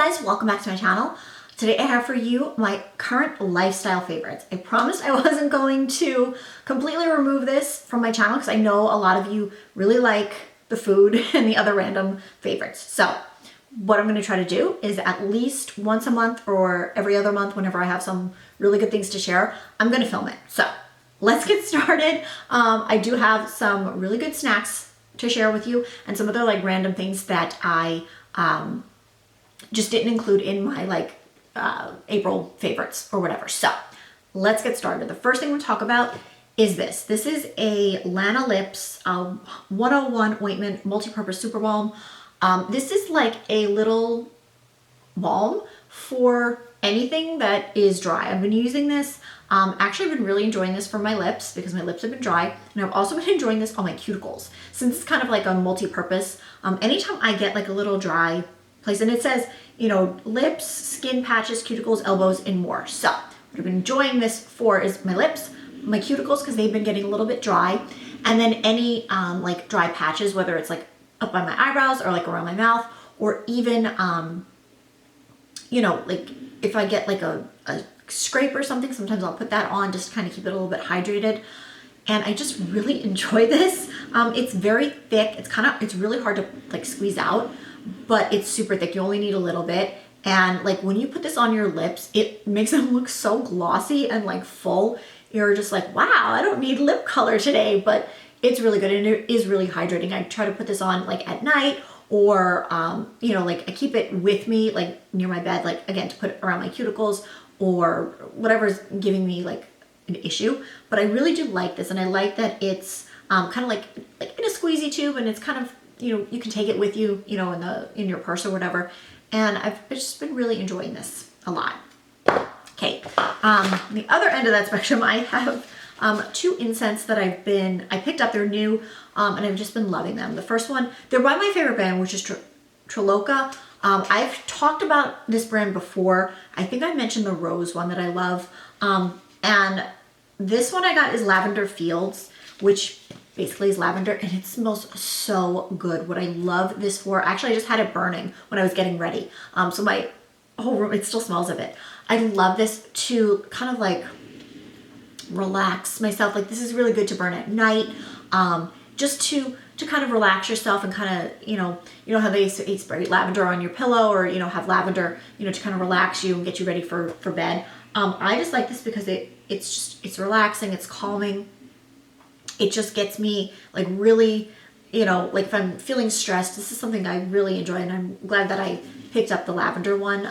Guys, welcome back to my channel. Today I have for you my current lifestyle favorites. I promised I wasn't going to completely remove this from my channel because I know a lot of you really like the food and the other random favorites. So what I'm going to try to do is at least once a month or every other month, whenever I have some really good things to share, I'm going to film it. So let's get started. I do have some really good snacks to share with you and some other like random things that I just didn't include in my April favorites or whatever. So let's get started. The first thing we'll talk about is this. This is a Lana Lips 101 ointment multi-purpose super balm. This is like a little balm for anything that is dry. I've been using this. Actually, I've been really enjoying this for my lips because my lips have been dry. And I've also been enjoying this on my cuticles. Since it's kind of like a multi-purpose, anytime I get like a little dry place, and it says, you know, lips, skin patches, cuticles, elbows, and more. So what I've been enjoying this for is my lips, my cuticles, because they've been getting a little bit dry, and then any like dry patches, whether it's like up by my eyebrows or like around my mouth, or even, you know, like if I get like a scrape or something, sometimes I'll put that on just to kind of keep it a little bit hydrated. And I just really enjoy this. It's very thick. It's really hard to like squeeze out, but it's super thick. You only need a little bit. And like when you put this on your lips, it makes them look so glossy and like full. You're just like, wow, I don't need lip color today, but it's really good. And it is really hydrating. I try to put this on like at night or, you know, like I keep it with me, like near my bed, like again, to put around my cuticles or whatever's giving me like an issue. But I really do like this. And I like that it's kind of like in a squeezy tube, and it's kind of, you know, you can take it with you, you know, in your purse or whatever. And I've just been really enjoying this a lot. Okay, the other end of that spectrum, I have two Incense that I picked up. They're new, and I've just been loving them. The first one, they're by my favorite brand, which is Triloka. I've talked about this brand before. I think I mentioned the rose one that I love. And this one I got is Lavender Fields, which basically is lavender, and it smells so good. What I love this for, actually I just had it burning when I was getting ready. So my whole room, it still smells of it. I love this to kind of like relax myself. Like this is really good to burn at night, just to kind of relax yourself and kind of, you know how they spray lavender on your pillow, or, you know, have lavender, you know, to kind of relax you and get you ready for bed. I just like this because it's relaxing, it's calming. It just gets me like really, you know, like if I'm feeling stressed, this is something I really enjoy, and I'm glad that I picked up the lavender one.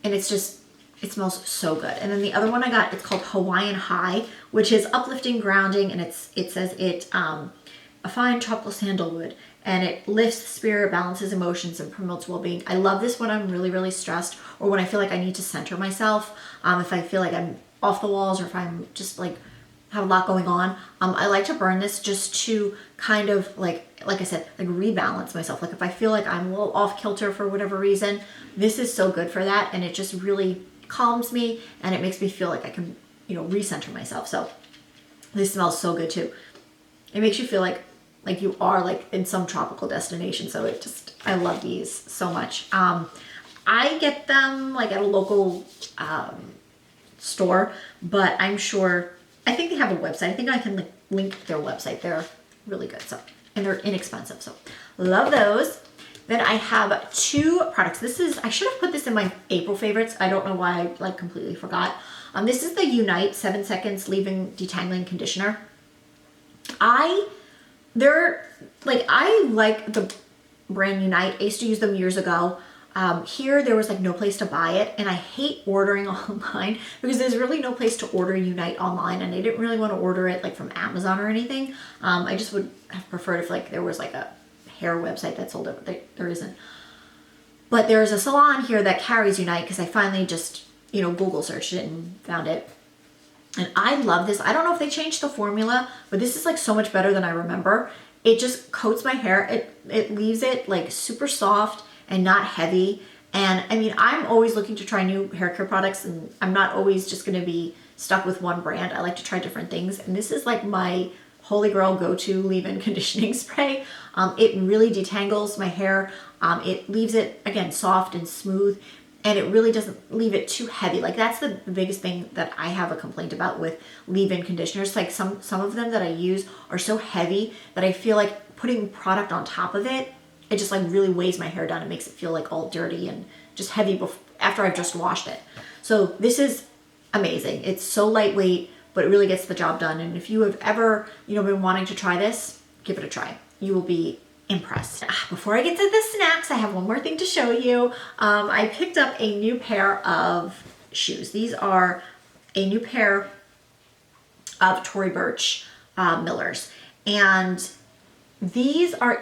And it smells so good. And then the other one I got, it's called Hawaiian High, which is uplifting, grounding, and it says a fine tropical sandalwood, and it lifts the spirit, balances emotions, and promotes well-being. I love this when I'm really, really stressed, or when I feel like I need to center myself. If I feel like I'm off the walls, or if I'm just like have a lot going on, I like to burn this just to kind of like I said, like rebalance myself. Like if I feel like I'm a little off kilter for whatever reason, this is so good for that, and it just really calms me, and it makes me feel like I can, you know, recenter myself. So this smells so good too. It makes you feel like you are like in some tropical destination. So I love these so much. I get them like at a local store, but I'm sure, I think they have a website. I think I can link their website. They're really good. So, and they're inexpensive. So love those. Then I have two products. I should have put this in my April favorites. I don't know why I completely forgot. This is the Unite 7 Seconds Leave-In Detangling Conditioner. I like the brand Unite. I used to use them years ago. Here there was like no place to buy it, and I hate ordering online because there's really no place to order Unite online, and I didn't really want to order it like from Amazon or anything. I just would have preferred if like there was like a hair website that sold it, but there isn't. But there's a salon here that carries Unite, because I finally just, you know, Google searched it and found it. And I love this. I don't know if they changed the formula, but this is like so much better than I remember. It just coats my hair. It leaves it like super soft and not heavy. And I mean, I'm always looking to try new hair care products, and I'm not always just going to be stuck with one brand. I like to try different things. And this is like my holy grail go-to leave-in conditioning spray. It really detangles my hair. It leaves it, again, soft and smooth, and it really doesn't leave it too heavy. Like that's the biggest thing that I have a complaint about with leave-in conditioners. Like some of them that I use are so heavy that I feel like putting product on top of it, it just like really weighs my hair down. It makes it feel like all dirty and just heavy after I've just washed it. So this is amazing. It's so lightweight, but it really gets the job done. And if you have ever, been wanting to try this, give it a try. You will be impressed. Before I get to the snacks, I have one more thing to show you. I picked up a new pair of shoes. These are a new pair of Tory Burch Millers. And these are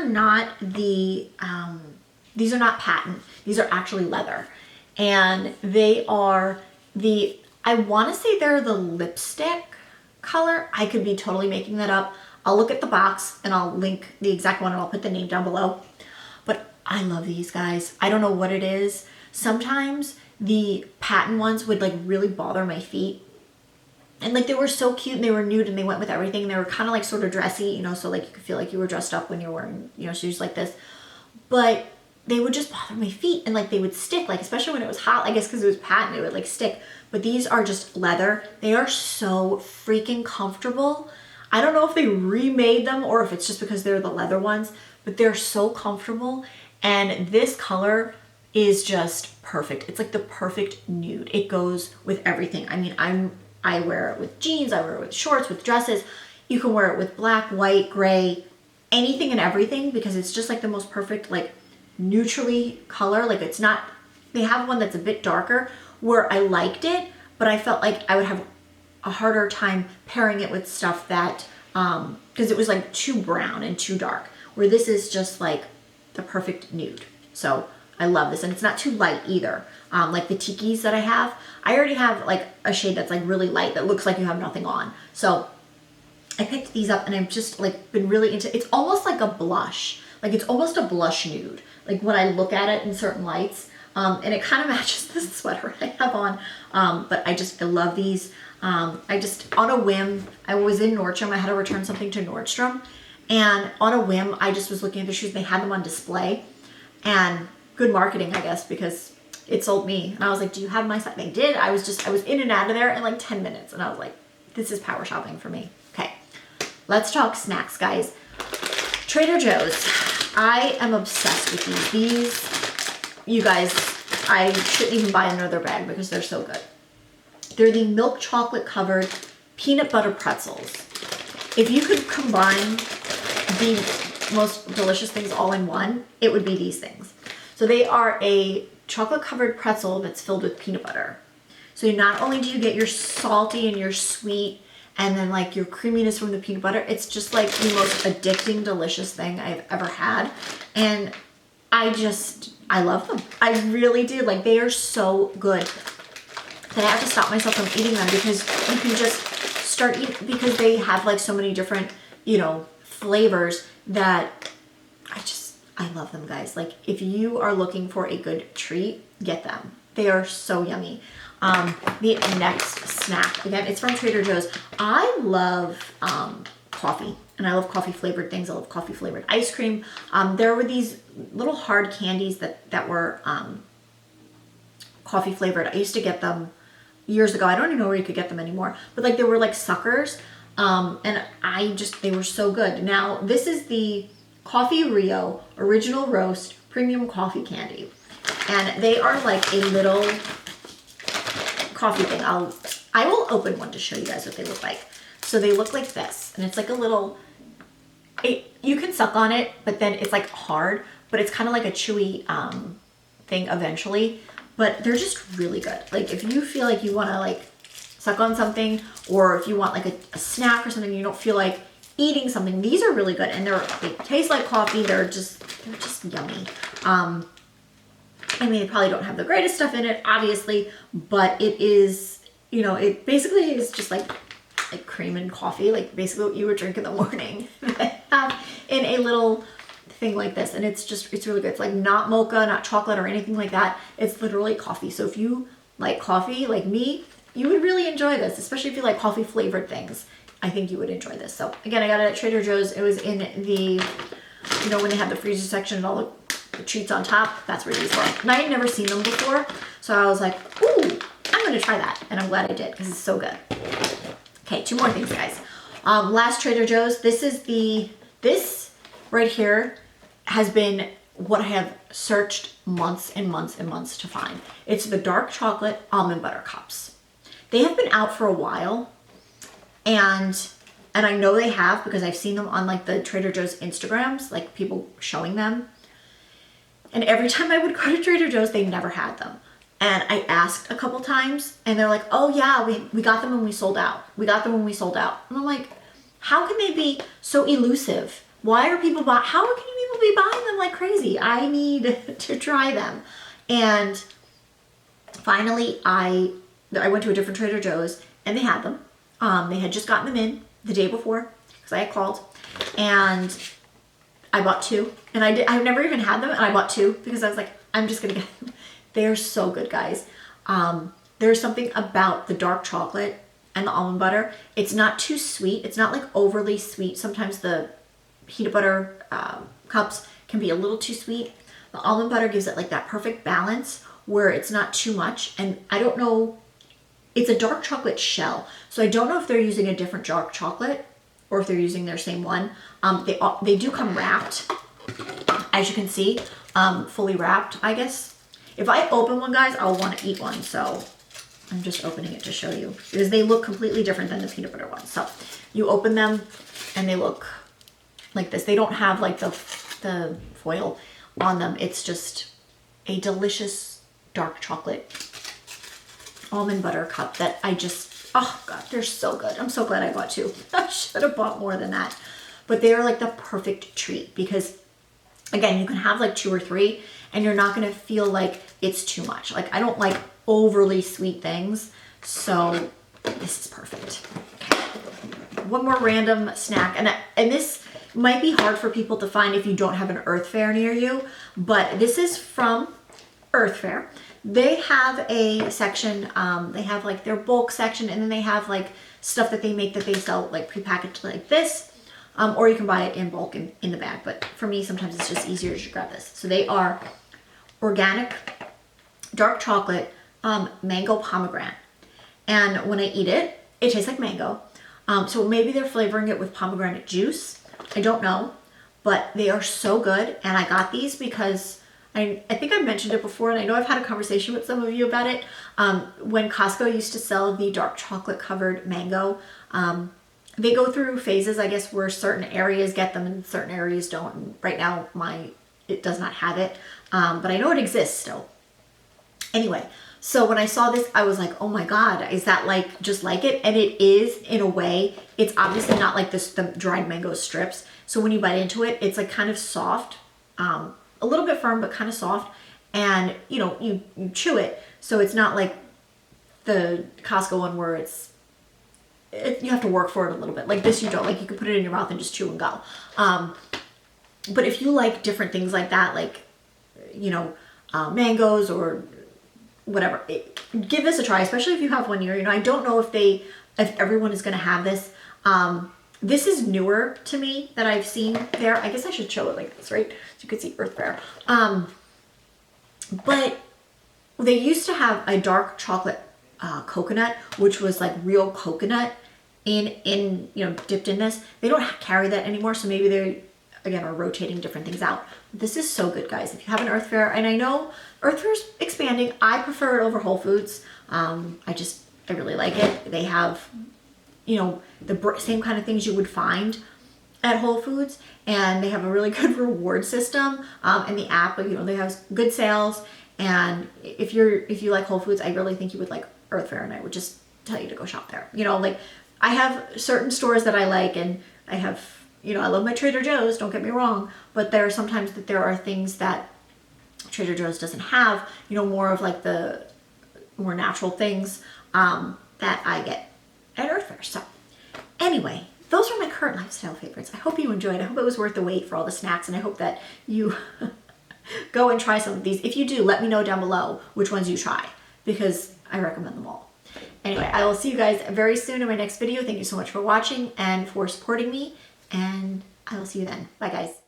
not patent. These are actually leather. And they are I want to say they're the lipstick color. I could be totally making that up. I'll look at the box and I'll link the exact one and I'll put the name down below. But I love these guys. I don't know what it is. Sometimes the patent ones would like really bother my feet. And like they were so cute and they were nude and they went with everything. They were kind of like sort of dressy, so like you could feel like you were dressed up when you're wearing, shoes like this. But they would just bother my feet and like they would stick, like especially when it was hot, I guess because it was patent, it would like stick. But these are just leather. They are so freaking comfortable. I don't know if they remade them or if it's just because they're the leather ones, but they're so comfortable. And this color is just perfect. It's like the perfect nude. It goes with everything. I mean, I wear it with jeans, I wear it with shorts, with dresses. You can wear it with black, white, gray, anything and everything, because it's just like the most perfect, like neutrally color. Like it's not, they have one that's a bit darker where I liked it, but I felt like I would have a harder time pairing it with stuff that, because it was like too brown and too dark, where this is just like the perfect nude. So I love this, and it's not too light either. Like the tikis that I already have like a shade that's like really light that looks like you have nothing on. So I picked these up and I've just like been really into, it's almost like a blush. Like it's almost a blush nude. Like when I look at it in certain lights, and it kind of matches this sweater I have on. But I love these. I just, on a whim, I was in Nordstrom. I had to return something to Nordstrom. And on a whim, I just was looking at the shoes. They had them on display. And good marketing, I guess, because it sold me. And I was like, do you have my size? They did. I was in and out of there in like 10 minutes. And I was like, this is power shopping for me. Okay, let's talk snacks, guys. Trader Joe's. I am obsessed with these. These, you guys, I shouldn't even buy another bag because they're so good. They're the milk chocolate covered peanut butter pretzels. If you could combine the most delicious things all in one, it would be these things. So they are a chocolate covered pretzel that's filled with peanut butter. So not only do you get your salty and your sweet and then like your creaminess from the peanut butter, it's just like the most addicting, delicious thing I've ever had. And I love them. I really do. Like they are so good that I have to stop myself from eating them, because you can just start eating, because they have like so many different, flavors that I love them, guys. Like if you are looking for a good treat, get them. They are so yummy. The next snack, again, it's from Trader Joe's. I love coffee, and I love coffee flavored things. I love coffee flavored ice cream. There were these little hard candies that were coffee flavored. I used to get them years ago. I don't even know where you could get them anymore, but like they were like suckers. And they were so good. Now this is the Coffee Rio Original Roast Premium Coffee Candy. And they are like a little coffee thing. I will open one to show you guys what they look like. So they look like this, and it's like a little, you can suck on it, but then it's like hard, but it's kind of like a chewy thing eventually. But they're just really good. Like if you feel like you want to like suck on something, or if you want like a snack or something, you don't feel like eating something, these are really good. And they taste like coffee. They're just yummy. I mean, they probably don't have the greatest stuff in it, obviously, but it is, it basically is just like cream and coffee, like basically what you would drink in the morning. They have in a little thing like this, and it's really good. It's like not mocha, not chocolate or anything like that. It's literally coffee. So if you like coffee like me, you would really enjoy this, especially if you like coffee flavored things. I think you would enjoy this. So again, I got it at Trader Joe's. It was in the, you know, when they have the freezer section and all the treats on top, that's where these were. And I had never seen them before. So I was like, ooh, I'm gonna try that. And I'm glad I did because it's so good. Okay, 2 more things, guys. Last Trader Joe's, this right here has been what I have searched months and months and months to find. It's the dark chocolate almond butter cups. They have been out for a while, and I know they have because I've seen them on like the Trader Joe's Instagrams, like people showing them. And every time I would go to Trader Joe's, they never had them. And I asked a couple times and they're like, oh yeah, we got them when we sold out. We got them when we sold out. And I'm like, how can they be so elusive? Why are people buying, how can people be buying them like crazy? I need to try them. And finally, I went to a different Trader Joe's and they had them. They had just gotten them in the day before because I had called, and I bought 2. And I've never even had them, and I bought 2 because I was like, I'm just gonna get them. They are so good, guys. There's something about the dark chocolate and the almond butter. It's not too sweet. It's not like overly sweet. Sometimes the peanut butter cups can be a little too sweet. The almond butter gives it like that perfect balance where it's not too much. And I don't know, it's a dark chocolate shell. So I don't know if they're using a different dark chocolate or if they're using their same one. They do come wrapped, as you can see, fully wrapped, I guess. If I open one, guys, I'll want to eat one. So I'm just opening it to show you because they look completely different than the peanut butter ones. So you open them and they look like this. They don't have like the foil on them. It's just a delicious dark chocolate almond butter cup that I just, oh God, they're so good. I'm so glad I bought 2. I should have bought more than that. But they are like the perfect treat because, again, you can have like 2 or 3 and you're not going to feel like it's too much. Like, I don't like overly sweet things. So this is perfect. Okay. One more random snack. And this might be hard for people to find if you don't have an Earth Fare near you, but this is from Earth Fare. They have a section, they have like their bulk section, and then they have like stuff that they make that they sell like prepackaged like this, or you can buy it in bulk in the bag. But for me, sometimes it's just easier to just grab this. So they are organic dark chocolate mango pomegranate. And when I eat it, it tastes like mango. So maybe they're flavoring it with pomegranate juice. I don't know, but they are so good. And I got these because I think I mentioned it before, and I know I've had a conversation with some of you about it. When Costco used to sell the dark chocolate covered mango, they go through phases, I guess, where certain areas get them and certain areas don't. And right now, it does not have it, but I know it exists still. Anyway, so when I saw this, I was like, oh my God, is that like just like it? And it is in a way. It's obviously not like the dried mango strips. So when you bite into it, it's like kind of soft. A little bit firm, but kind of soft. And you know, you chew it. So it's not like the Costco one where you have to work for it a little bit. Like this, you don't. Like you can put it in your mouth and just chew and go. But if you like different things like that, like, you know, mangoes or whatever, give this a try, especially if you have one near you. I don't know if everyone is going to have this. This is newer to me that I've seen there. I guess I should show it like this, right? So you could see Earth Fare. But they used to have a dark chocolate coconut, which was like real coconut in you know, dipped in this. They don't carry that anymore. So maybe they, again, are rotating different things out. This is so good, guys. If you have an Earth Fare, and I know Earth Fare's expanding. I prefer it over Whole Foods. I really like it. They have, you know, the same kind of things you would find at Whole Foods, and they have a really good reward system in the app. You know, they have good sales, and if you like Whole Foods, I really think you would like Earth Fare, and I would just tell you to go shop there. You know, like I have certain stores that I like, and I have, you know, I love my Trader Joe's, don't get me wrong, but there are sometimes that there are things that Trader Joe's doesn't have, you know, more of like the more natural things that I get at Earth Fare. So anyway, those are my current lifestyle favorites. I hope you enjoyed. I hope it was worth the wait for all the snacks, and I hope that you go and try some of these. If you do, let me know down below which ones you try, because I recommend them all. Anyway, I will see you guys very soon in my next video. Thank you so much for watching and for supporting me, and I will see you then. Bye, guys.